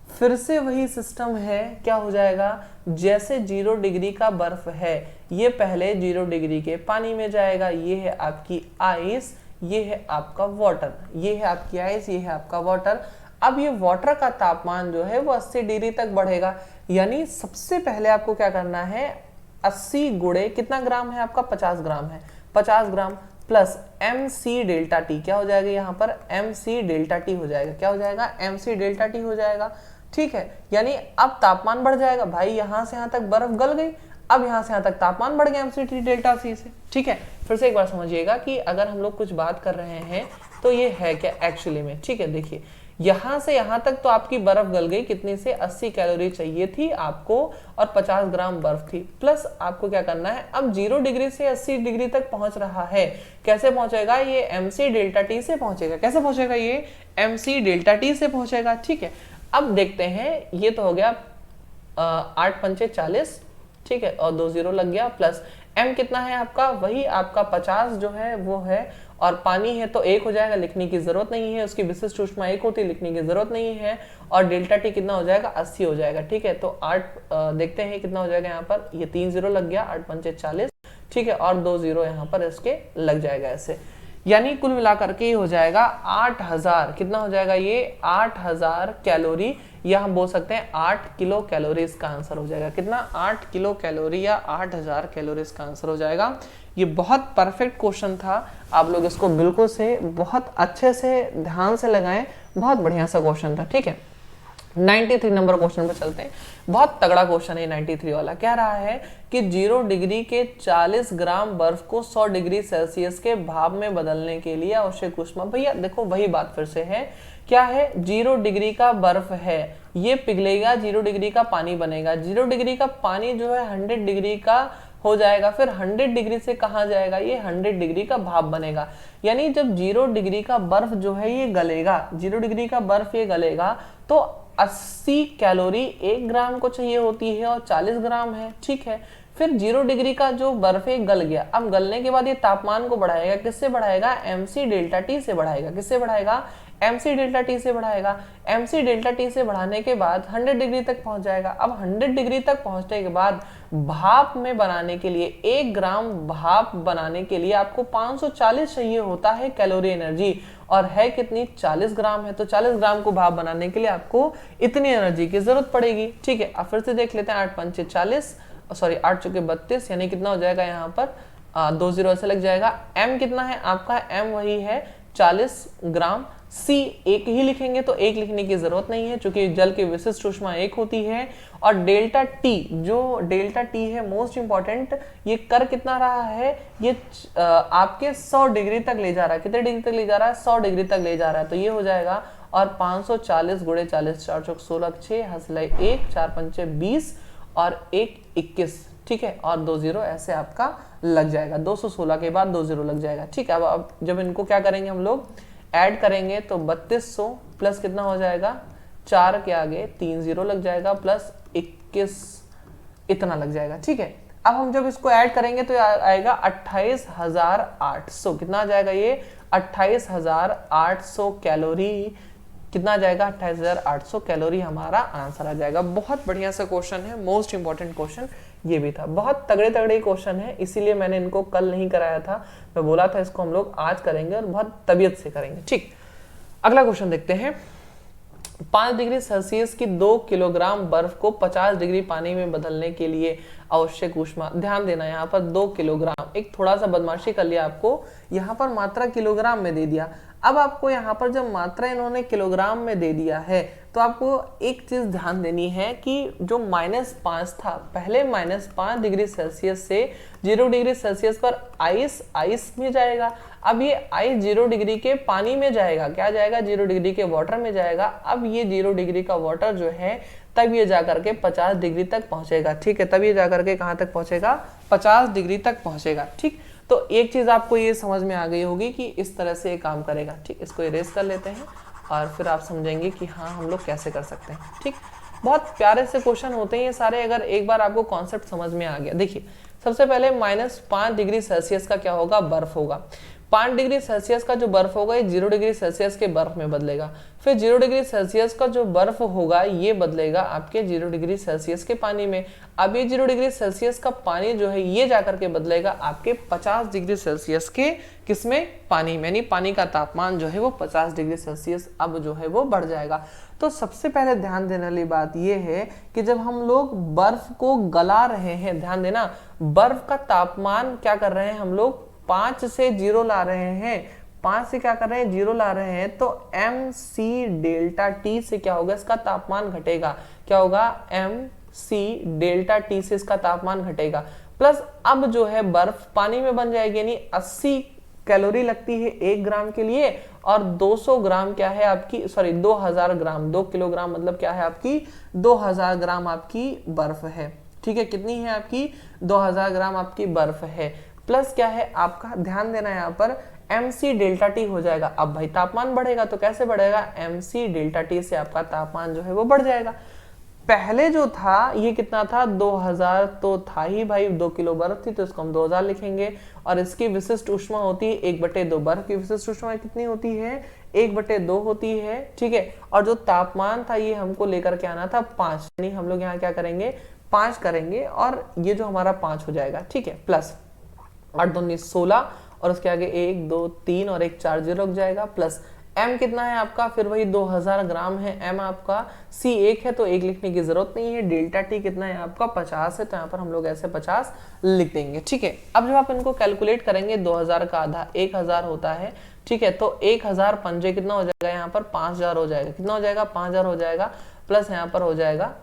फिर से वही सिस्टम है, क्या हो जाएगा? जैसे 0 डिग्री का बर्फ है, ये पहले 0 डिग्री के पानी में जाएगा, ये है आपकी आइस, ये है आपका वाटर, ये है आपकी आइस, ये है आपका वाटर। अब ये वाटर का तापमान जो है वो 80 डिग्री तक बढ़ेगा। यानी सबसे पहले आपको क्या करना है, 80 गुणे कितना ग्राम है आपका? 50 ग्राम है, 50 gram plus mc delta T. क्या हो जाएगा यहाँ पर? mc डेल्टा टी हो जाएगा। क्या हो जाएगा? mc डेल्टा टी हो जाएगा। ठीक है, यानी अब तापमान बढ़ जाएगा भाई, यहां से यहां तक बर्फ गल गई, अब यहां से यहां तक तापमान बढ़ गया mc डेल्टा सी से। ठीक है, फिर से एक बार समझिएगा कि अगर हम लोग कुछ बात कर रहे हैं तो ये है क्या एक्चुअली में। ठीक है, देखिए यहां से यहां तक तो आपकी बर्फ गल गई, कितनी से? 80 कैलोरी चाहिए थी आपको और 50 ग्राम बर्फ थी। प्लस आपको क्या करना है, अब 0 डिग्री से 80 डिग्री तक पहुंच रहा है। कैसे पहुंचेगा? ये mc डेल्टा टी से पहुंचेगा। कैसे पहुंचेगा? ये mc डेल्टा टी से पहुंचेगा। ठीक है, अब देखते हैं, ये तो हो गया 8 पंचे 40, ठीक है, और 2 जीरो लग गया, प्लस m कितना है आपका? वही आपका 50 जो है वो है, और पानी है तो 1 हो जाएगा, लिखने की जरूरत नहीं है, उसकी विशिष्ट ऊष्मा 1 होती है, लिखने की जरूरत नहीं है, और डेल्टा टी कितना हो जाएगा? 80 हो जाएगा। ठीक है, तो 8 देखते हैं कितना हो जाएगा यहाँ पर, ये 3 जीरो लग गया, 8 पंचे 40, ठीक है, और 2 जीरो यहाँ पर इसके लग जाएगा ऐसे। यानी कुल मिलाकर के हो जाएगा 8000, कितना हो जाएगा? ये 8000 कैलोरी, या हम बोल सकते हैं 8 किलो कैलोरी इसका आंसर हो जाएगा। कितना? 8 किलो कैलोरी या 8000 कैलोरी इसका आंसर हो जाएगा। ये बहुत परफेक्ट क्वेश्चन था, आप लोग इसको बिल्कुल से बहुत अच्छे से ध्यान से लगाएं, बहुत बढ़िया सा क्वेश्चन था। ठीक है, 93 नंबर क्वेश्चन पे चलते हैं। बहुत तगड़ा क्वेश्चन है 93 वाला। कह रहा है कि 0 डिग्री के 40 ग्राम बर्फ को 100 डिग्री सेल्सियस के भाप में बदलने के लिए आवश्यक ऊष्मा। भैया देखो वही बात फिर से है, क्या है, 0 डिग्री का बर्फ है, ये पिघलेगा, 0 डिग्री का पानी बनेगा, 0 डिग्री का पानी जो है 100 डिग्री का हो जाएगा, फिर 100 डिग्री से कहाँ जाएगा, ये 100 डिग्री का भाप बनेगा। यानी जब 0 डिग्री का बर्फ जो है ये गलेगा, 0 डिग्री का बर्फ ये गलेगा तो 80 कैलोरी 1 ग्राम को चाहिए होती है और 40 ग्राम है, ठीक है। फिर 0 डिग्री का जो बर्फ है गल गया, अब गलने के बाद ये तापमान को बढ़ाएगा, किससे बढ़ाएगा, mc डेल्टा टी से बढ़ाएगा, किससे बढ़ाएगा, mc डेल्टा टी से बढ़ाएगा। mc डेल्टा टी से बढ़ाने के बाद 100 डिग्री तक पहुंच जाएगा। अब 100 डिग्री तक पहुंचने के बाद भाप में बनाने के लिए 1 ग्राम भाप बनाने के लिए आपको 540 चाहिए होता है कैलोरी एनर्जी, और है कितनी, 40 ग्राम है। तो 40 ग्राम को भाप बनाने के लिए आपको इतनी एनर्जी की जरूरत पड़ेगी, ठीक है। अब फिर से देख लेते हैं, 8 पंचे 40, सॉरी 8 चौके 32, यानी कितना हो जाएगा यहाँ पर 2 जीरो ऐसे लग जाएगा। m कितना है आपका, m वही है 40 ग्राम। C एक ही लिखेंगे तो एक लिखने की जरूरत नहीं है, क्योंकि जल की विशिष्ट ऊष्मा एक होती है। और डेल्टा T, जो डेल्टा T है मोस्ट इंपॉर्टेंट, ये कर कितना रहा है, ये आपके 100 डिग्री तक ले जा रहा है। कितने डिग्री तक ले जा रहा है, 100 डिग्री तक ले जा रहा है, तो ये हो जाएगा। और 540 गुणे 40, 4 चौक 16, 6 हसलाई 1, 4 पंचे 20 और 1 21, ठीक है। और 2 जीरो ऐसे आपका लग जाएगा, 216 के बाद 2 जीरो लग जाएगा, ठीक है। अब जब इनको क्या करेंगे हम लोग, ऐड करेंगे तो 3200 प्लस कितना हो जाएगा, 4 के आगे 3 जीरो लग जाएगा, प्लस 21 इतना लग जाएगा, ठीक है। अब हम जब इसको ऐड करेंगे तो आएगा 28,800, कितना आ जाएगा ये, 28,800 कैलोरी, कितना आ जाएगा, 28,800 कैलोरी हमारा आंसर आ जाएगा। बहुत बढ़िया सा क्वेश्चन है, मोस्ट इंपॉर्टेंट क्वेश्चन ये भी था। बहुत तगड़े तगड़े क्वेश्चन है, इसीलिए मैंने इनको कल नहीं कराया था, मैं बोला था इसको हम लोग आज करेंगे और बहुत तबीयत से करेंगे, ठीक। अगला क्वेश्चन देखते हैं। 5 डिग्री सेल्सियस की 2 किलोग्राम बर्फ को 50 डिग्री पानी में बदलने के लिए आवश्यक ऊष्मा। ध्यान देना, यहाँ पर 2 किलोग्राम, एक थोड़ा सा बदमाशी कर लिया, आपको यहाँ पर मात्रा किलोग्राम में दे दिया। अब आपको यहाँ पर जब मात्रा इन्होंने किलोग्राम में दे दिया है तो आपको एक चीज ध्यान देनी है कि जो -5 था, पहले -5 डिग्री सेल्सियस से 0 डिग्री सेल्सियस पर आइस में जाएगा। अब ये आइस 0 डिग्री के पानी में जाएगा, क्या जाएगा, 0 डिग्री के वाटर में जाएगा। अब ये 0 डिग्री का वाटर जो है तब ये जाकर के 50 डिग्री तक पहुंचेगा, ठीक है। तब ये जाकर के कहाँ तक पहुंचेगा, 50 डिग्री तक पहुंचेगा, ठीक। तो एक चीज आपको ये समझ में आ गई होगी कि इस तरह से ये काम करेगा, ठीक। इसको इरेज कर लेते हैं और फिर आप समझेंगे कि हाँ हम लोग कैसे कर सकते हैं, ठीक। बहुत प्यारे से क्वेश्चन होते हैं ये सारे, अगर एक बार आपको कॉन्सेप्ट समझ में आ गया। देखिए सबसे पहले -5 डिग्री सेल्सियस का क्या होगा, बर्फ होगा। 5 डिग्री सेल्सियस का जो बर्फ होगा ये 0 डिग्री सेल्सियस के बर्फ में बदलेगा। फिर 0 डिग्री सेल्सियस का जो बर्फ होगा ये बदलेगा आपके 0 डिग्री सेल्सियस के पानी में। अब ये 0 डिग्री सेल्सियस का पानी जो है ये जाकर के बदलेगा आपके 50 डिग्री सेल्सियस के किसमें, पानी में। यानी पानी का तापमान जो है वो 50 डिग्री सेल्सियस अब जो है वो बढ़ जाएगा। तो सबसे पहले ध्यान देने वाली बात ये है कि जब हम लोग बर्फ को गला रहे हैं, ध्यान देना, बर्फ का तापमान क्या कर रहे हैं हम लोग, 5 से 0 ला रहे हैं, 5 से क्या कर रहे हैं, 0 ला रहे हैं, तो mc डेल्टा टी से क्या होगा, इसका तापमान घटेगा। क्या होगा, mc डेल्टा टी से इसका तापमान घटेगा। प्लस अब जो है बर्फ पानी में बन जाएगी, यानी 80 कैलोरी लगती है 1 ग्राम के लिए, और 200 ग्राम क्या है आपकी, सॉरी 2000 ग्राम, 2 किलोग्राम मतलब क्या है आपकी, 2000 ग्राम आपकी बर्फ है, ठीक है। कितनी है आपकी, 2000 ग्राम आपकी बर्फ है। प्लस क्या है आपका, ध्यान देना यहाँ पर mc डेल्टा टी हो जाएगा। अब भाई तापमान बढ़ेगा तो कैसे बढ़ेगा, mc डेल्टा टी से आपका तापमान जो है वो बढ़ जाएगा। पहले जो था ये कितना था, 2000 तो था ही भाई, 2 किलो बर्फ थी तो इसको हम 2000 लिखेंगे। और इसकी विशिष्ट ऊष्मा होती है 1/2, बर्फ की विशिष्ट ऊष्मा कितनी होती है, 1/2 होती है, ठीक है। और जो तापमान था ये हमको लेकर के आना था 5, यानी हम लोग यहाँ क्या करेंगे, 5 करेंगे और ये जो हमारा 5 हो जाएगा, ठीक है। प्लस 8 2 19 16 और उसके आगे 1 2 3 और 1 4 0 लग जाएगा। प्लस m कितना है आपका, फिर वही 2000 ग्राम है, m आपका, c 1 है तो 1 लिखने की जरूरत नहीं है। डेल्टा t कितना है आपका, 50 है, तो यहाँ पर हम लोग ऐसे 50 लिख देंगे, ठीक है। अब जब आप इनको कैलकुलेट करेंगे 2000 का आधा 1000 होता है, ठीक है। तो 1000 पंजे कितना हो जाएगा, यहाँ पर 5000 हो जाएगा, कितना हो जाएगा, 5000 हो जाएगा। प्लस यहाँ पर हो जाएगा,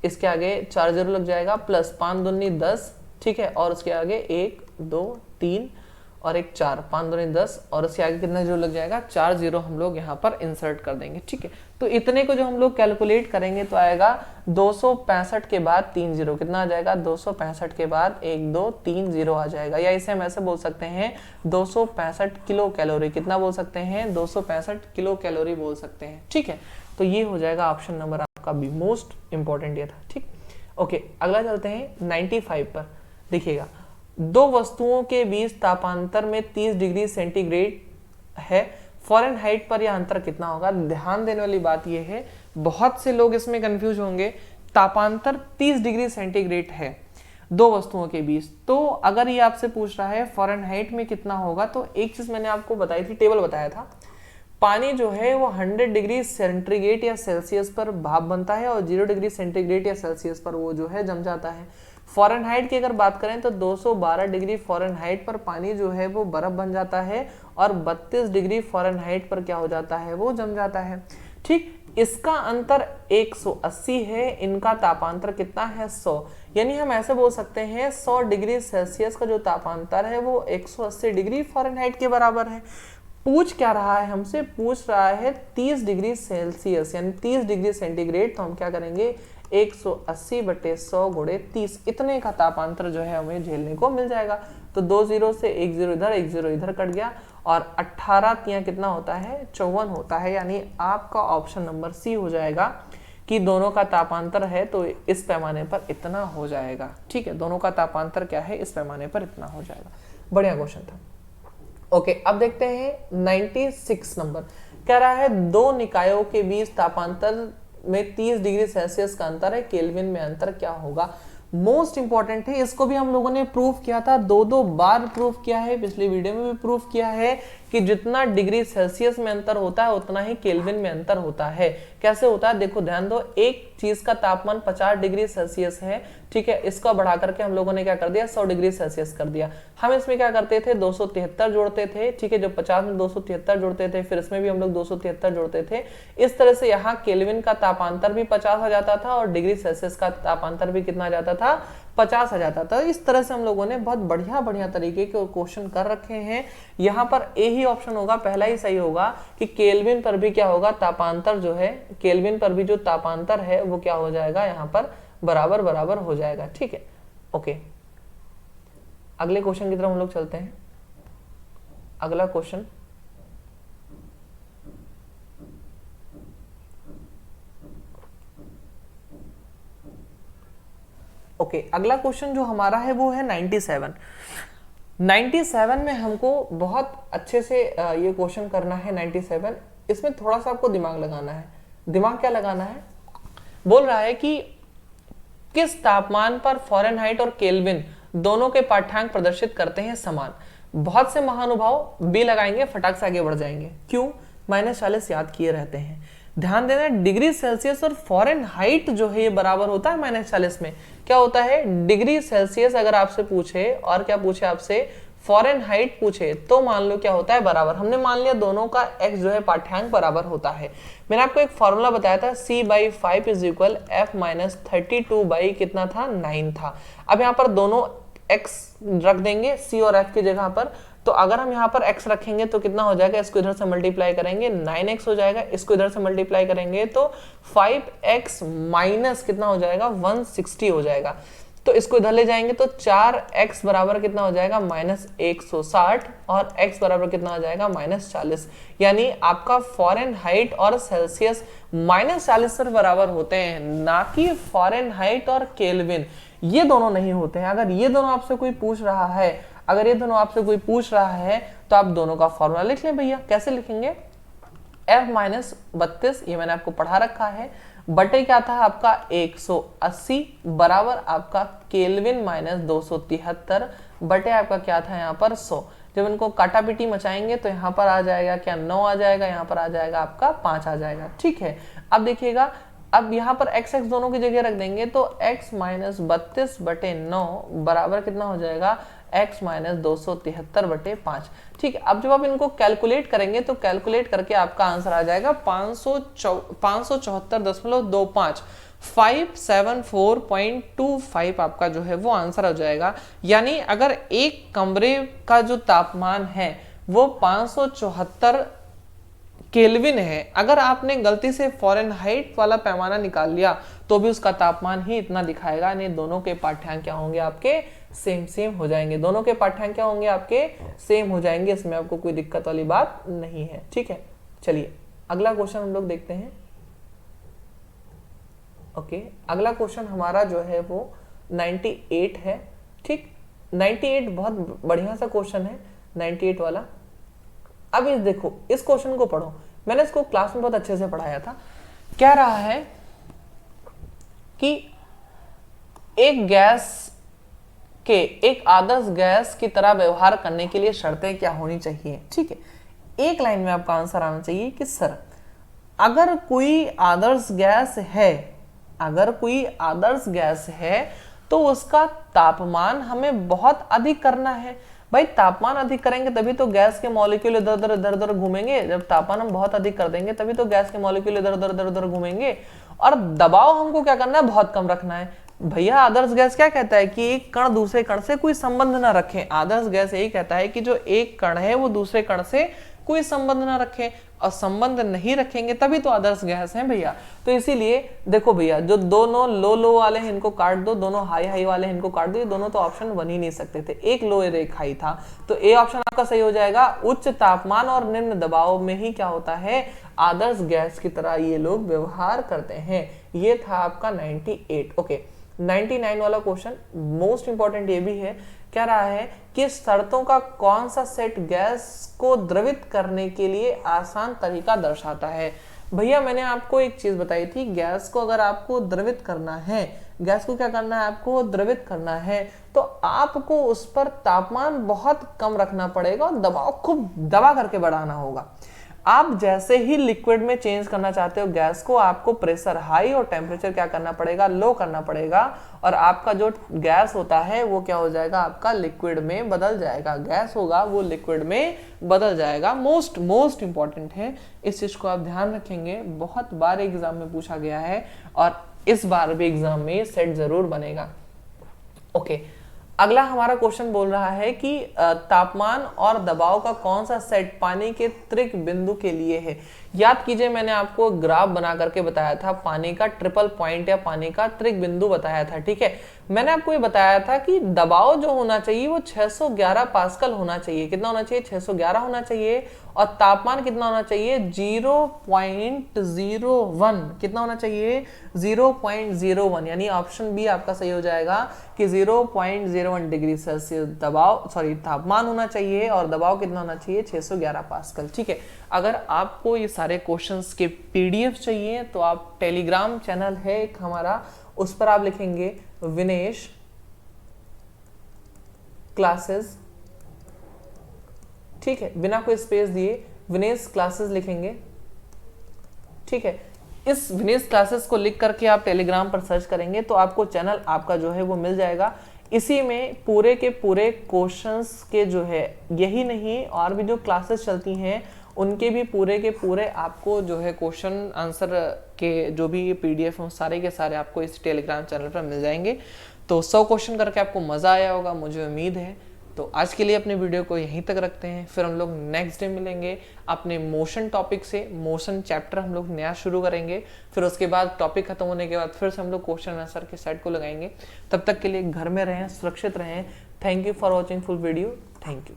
इसके आगे 4 जीरो लग जाएगा, प्लस 5 दूनी 10, ठीक है, और उसके आगे 1 2 3 और एक 4, 5 दूनी 10 और उसके आगे कितना जीरो लग जाएगा, 4 जीरो हम लोग यहाँ पर इंसर्ट कर देंगे, ठीक है। तो इतने को जो हम लोग कैलकुलेट करेंगे तो आएगा 265 के बाद 3 जीरो, कितना आ जाएगा, 265 के बाद 1 2 3 जीरो आ जाएगा, या इसे हम ऐसे बोल सकते हैं 265 किलो कैलोरी, कितना बोल सकते हैं, 265 किलो कैलोरी बोल सकते हैं, ठीक है। तो ये हो जाएगा ऑप्शन नंबर आपका बी, मोस्ट इंपॉर्टेंट ये था, ठीक। ओके, अगला चलते हैं 95 पर। देखिएगा, दो वस्तुओं के बीच तापांतर में 30 डिग्री सेंटीग्रेड है, फ़ारेनहाइट पर यह अंतर कितना होगा। ध्यान देने वाली बात यह है, बहुत से लोग इसमें कंफ्यूज होंगे, तापांतर 30 डिग्री सेंटीग्रेड है दो वस्तुओं के बीच, तो अगर ये आपसे पूछ रहा है फ़ारेनहाइट में कितना होगा, तो एक चीज मैंने आपको बताई थी, टेबल बताया था, पानी जो है वो 100 डिग्री सेंटीग्रेड या सेल्सियस पर भाप बनता है और 0 डिग्री सेंटीग्रेड या सेल्सियस पर वो जो है जम जाता है। फ़ारेनहाइट की अगर बात करें तो 212 डिग्री फ़ारेनहाइट पर पानी जो है वो बर्फ बन जाता है और 32 डिग्री फ़ारेनहाइट पर क्या हो जाता है, वो जम जाता है, ठीक। इसका अंतर 180 है, इनका तापांतर कितना है, 100, यानी हम ऐसे बोल सकते हैं 100 डिग्री सेल्सियस का जो तापांतर है वो 180 डिग्री फ़ारेनहाइट के बराबर है। पूछ क्या रहा है हमसे, पूछ रहा है 30 डिग्री सेल्सियस यानी 30 डिग्री सेंटीग्रेड, तो हम क्या करेंगे 180 बटे 100 गुणे 30, इतने का तापांतर जो है हमें झेलने को मिल जाएगा। तो 2 जीरो से 1 जीरो इधर 1 जीरो इधर कट गया और 18 तिया कितना होता है, 54 होता है, यानी आपका ऑप्शन नंबर सी हो जाएगा कि दोनों का तापांतर है तो इस पैमाने पर इतना हो जाएगा, ठीक है। दोनों का तापांतर क्या है, इस पैमाने पर इतना हो जाएगा। बढ़िया क्वेश्चन था। ओके, अब देखते हैं 96 नंबर। कह रहा है दो निकायों के बीच तापांतर में 30 डिग्री सेल्सियस का अंतर है, केल्विन में अंतर क्या होगा। मोस्ट इंपॉर्टेंट है, इसको भी हम लोगों ने प्रूफ किया था, दो बार प्रूफ किया है, पिछली वीडियो में भी प्रूफ किया है कि जितना डिग्री सेल्सियस में अंतर होता है उतना ही केल्विन में अंतर होता है। कैसे होता है, देखो ध्यान दो, एक चीज का तापमान 50 डिग्री सेल्सियस है, ठीक है, इसका बढ़ा करके हम लोगों ने क्या कर दिया, 100 डिग्री सेल्सियस कर दिया। हम इसमें क्या करते थे, 273 जोड़ते थे, ठीक है, जब 50 में 273 जोड़ते थे, फिर इसमें भी हम लोग 273 जोड़ते थे। इस तरह से यहाँ केल्विन का तापांतर भी 50 आ जाता था और डिग्री सेल्सियस का तापांतर भी कितना आ जाता था, 50 आ जाता था। इस तरह से हम लोगों ने बहुत बढ़िया बढ़िया तरीके के क्वेश्चन कर रखे हैं। यहाँ पर ए ही ऑप्शन होगा, पहला ही सही होगा कि केल्विन पर भी क्या होगा, तापांतर जो है, केल्विन पर भी जो तापांतर है वो क्या हो जाएगा, यहाँ पर बराबर बराबर हो जाएगा, ठीक है। ओके, अगले क्वेश्चन की तरफ हम लोग चलते हैं। अगला क्वेश्चन ओके, अगला क्वेश्चन जो हमारा है वो है 97 में हमको बहुत अच्छे से ये क्वेश्चन करना है 97। इसमें थोड़ा सा आपको दिमाग लगाना है। दिमाग क्या लगाना है, बोल रहा है कि किस तापमान पर फ़ारेनहाइट और केल्विन दोनों के पाठ्यांक प्रदर्शित करते हैं समान। बहुत से महानुभाव बी लगाएंगे, फटाक से आगे बढ़ जाएंगे, क्यों, -40 याद किए रहते हैं। ध्यान देना, डिग्री सेल्सियस और फ़ारेनहाइट जो है ये बराबर होता है -40 में। क्या होता है, डिग्री सेल्सियस अगर आपसे पूछे और क्या पूछे आपसे, फ़ारेनहाइट पूछे, तो मान लो क्या होता है, बराबर। हमने मान लिया दोनों का x जो है पाठ्यांक बराबर होता है। मैंने आपको एक फॉर्मूला बताया था, c/5 = f-32 कितना था, 9 था। अब यहाँ पर दोनों x रख देंगे c और f की जगह पर, तो अगर हम यहाँ पर x रखेंगे तो कितना हो जाएगा, इसको इधर से मल्टीप्लाई करेंगे 9x हो जाएगा, इसको इधर से मल्टीप्लाई करेंगे तो 5x माइनस कितना हो जाएगा, 160 हो जाएगा। तो इसको इधर ले जाएंगे तो 4x बराबर कितना हो जाएगा, -160 और x बराबर कितना हो जाएगा, -40। यानी आपका फ़ारेनहाइट और सेल्सियस -40 पर बराबर होते हैं, ना कि फ़ारेनहाइट और केल्विन, ये दोनों नहीं होते हैं। अगर ये दोनों आपसे कोई पूछ रहा है, अगर ये दोनों आपसे कोई पूछ रहा है तो आप दोनों का फॉर्मूला लिख लें भैया। कैसे लिखेंगे, f-32, ये मैंने आपको पढ़ा रखा है, बटे क्या था आपका 180 बराबर आपका केल्विन -273 बटे आपका क्या था यहाँ पर 100। जब इनको काटा पीटी मचाएंगे तो यहाँ पर आ जाएगा क्या, 9 आ जाएगा, यहाँ पर आ जाएगा आपका 5 आ जाएगा, ठीक है। अब देखिएगा, अब यहाँ पर x दोनों की जगह रख देंगे तो x -32 बटे 9 बराबर कितना हो जाएगा, x माइनस 273/5। ठीक है, अब जब आप इनको कैलकुलेट करेंगे तो कैलकुलेट करके आपका आंसर आ जाएगा 574.25, 574.25 आपका जो है वो आंसर हो जाएगा। यानी अगर एक कमरे का जो तापमान है वो 574 केल्विन है, अगर आपने गलती से फ़ारेनहाइट वाला पैमाना निकाल लिया तो भी उसका तापमान ही इतना दिखाएगा। यानी दोनों के पाठ्यांक क्या होंगे आपके सेम हो जाएंगे, दोनों के पाठ्यांक क्या होंगे आपके सेम हो जाएंगे, इसमें आपको कोई दिक्कत वाली बात नहीं है। ठीक है, चलिए अगला क्वेश्चन हम लोग देखते हैं। ओके, अगला क्वेश्चन हमारा जो है वो 98 है। ठीक, 98 बहुत बढ़िया सा क्वेश्चन है 98 वाला। अब इस देखो, इस क्वेश्चन को पढ़ो, मैंने इसको क्लास में बहुत अच्छे से पढ़ाया था। कह रहा है कि एक गैस के एक आदर्श गैस की तरह व्यवहार करने के लिए शर्तें क्या होनी चाहिए। ठीक है, एक लाइन में आपका आंसर आना चाहिए कि सर अगर कोई आदर्श गैस है, अगर कोई आदर्श गैस है तो उसका तापमान हमें बहुत अधिक करना है। भाई तापमान अधिक करेंगे तभी तो गैस के मॉलिक्यूल इधर उधर घूमेंगे। जब तापमान हम बहुत अधिक कर देंगे तभी तो गैस के मॉलिक्यूल इधर उधर घूमेंगे। और दबाव हमको क्या करना है, बहुत कम रखना है। भैया आदर्श गैस क्या कहता है कि एक कण दूसरे कण से कोई संबंध ना रखे। आदर्श गैस यही कहता है कि जो एक कण है वो दूसरे कण से कोई संबंध ना रखे, और संबंध नहीं रखेंगे तभी तो आदर्श गैस है भैया। तो इसीलिए देखो भैया, जो दोनों लो वाले हैं इनको काट दो, दोनों हाई वाले हैं इनको काट दो, ये दोनों तो ऑप्शन बन ही नहीं सकते थे, एक लो एक हाई था। तो ए ऑप्शन आपका सही हो जाएगा। उच्च तापमान और निम्न दबाव में ही क्या होता है, आदर्श गैस की तरह ये लोग व्यवहार करते हैं। ये था आपका 98। ओके, 99 वाला क्वेश्चन मोस्ट इंपॉर्टेंट ये भी है। कह रहा है कि शर्तों का कौन सा सेट गैस को द्रवित करने के लिए आसान तरीका दर्शाता है। भैया मैंने आपको एक चीज बताई थी, गैस को अगर आपको द्रवित करना है, गैस को क्या करना है, आपको द्रवित करना है, तो आपको उस पर तापमान बहुत कम रखना पड़ेगा और दबाव खूब दबा करके बढ़ाना होगा। आप जैसे ही लिक्विड में चेंज करना चाहते हो गैस को, आपको प्रेशर हाई और टेम्परेचर क्या करना पड़ेगा, लो करना पड़ेगा, और आपका जो गैस होता है वो क्या हो जाएगा, आपका लिक्विड में बदल जाएगा। गैस होगा वो लिक्विड में बदल जाएगा। मोस्ट इंपॉर्टेंट है, इस चीज को आप ध्यान रखेंगे, बहुत बार एग्जाम में पूछा गया है और इस बार भी एग्जाम में सेट जरूर बनेगा। ओके, अगला हमारा क्वेश्चन बोल रहा है कि तापमान और दबाव का कौन सा सेट पानी के त्रिक बिंदु के लिए है। याद कीजिए मैंने आपको ग्राफ बना करके बताया था, पानी का ट्रिपल पॉइंट या पानी का त्रिक बिंदु बताया था। ठीक है, मैंने आपको ये बताया था कि दबाव जो होना चाहिए वो 611 पास्कल होना चाहिए। कितना होना चाहिए, 611 होना चाहिए। और तापमान कितना होना चाहिए, 0.01। कितना होना चाहिए, 0.01। यानी ऑप्शन बी आपका सही हो जाएगा कि 0.01 डिग्री सेल्सियस तापमान होना चाहिए और दबाव कितना होना चाहिए, 611 पास्कल। ठीक है, अगर आपको ये सारे क्वेश्चंस के पीडीएफ चाहिए तो आप टेलीग्राम चैनल है एक हमारा, उस पर आप लिखेंगे विनेश क्लासेस। ठीक है, बिना कोई स्पेस दिए विनेश क्लासेस लिखेंगे। ठीक है, इस विनेश क्लासेस को लिख करके आप टेलीग्राम पर सर्च करेंगे तो आपको चैनल आपका जो है वो मिल जाएगा। इसी में पूरे के पूरे क्वेश्चंस के जो है, यही नहीं और भी जो क्लासेस चलती हैं उनके भी पूरे के पूरे आपको जो है क्वेश्चन आंसर के जो भी पीडीएफ हैं सारे के सारे आपको इस टेलीग्राम चैनल पर मिल जाएंगे। तो 100 क्वेश्चन करके आपको मज़ा आया होगा, मुझे उम्मीद है। तो आज के लिए अपने वीडियो को यहीं तक रखते हैं, फिर हम लोग नेक्स्ट डे मिलेंगे अपने मोशन टॉपिक से। मोशन चैप्टर हम लोग नया शुरू करेंगे, फिर उसके बाद टॉपिक खत्म होने के बाद फिर से हम लोग क्वेश्चन आंसर के सेट को लगाएंगे। तब तक के लिए घर में रहें, सुरक्षित रहें। Thank you for watching full video. Thank you.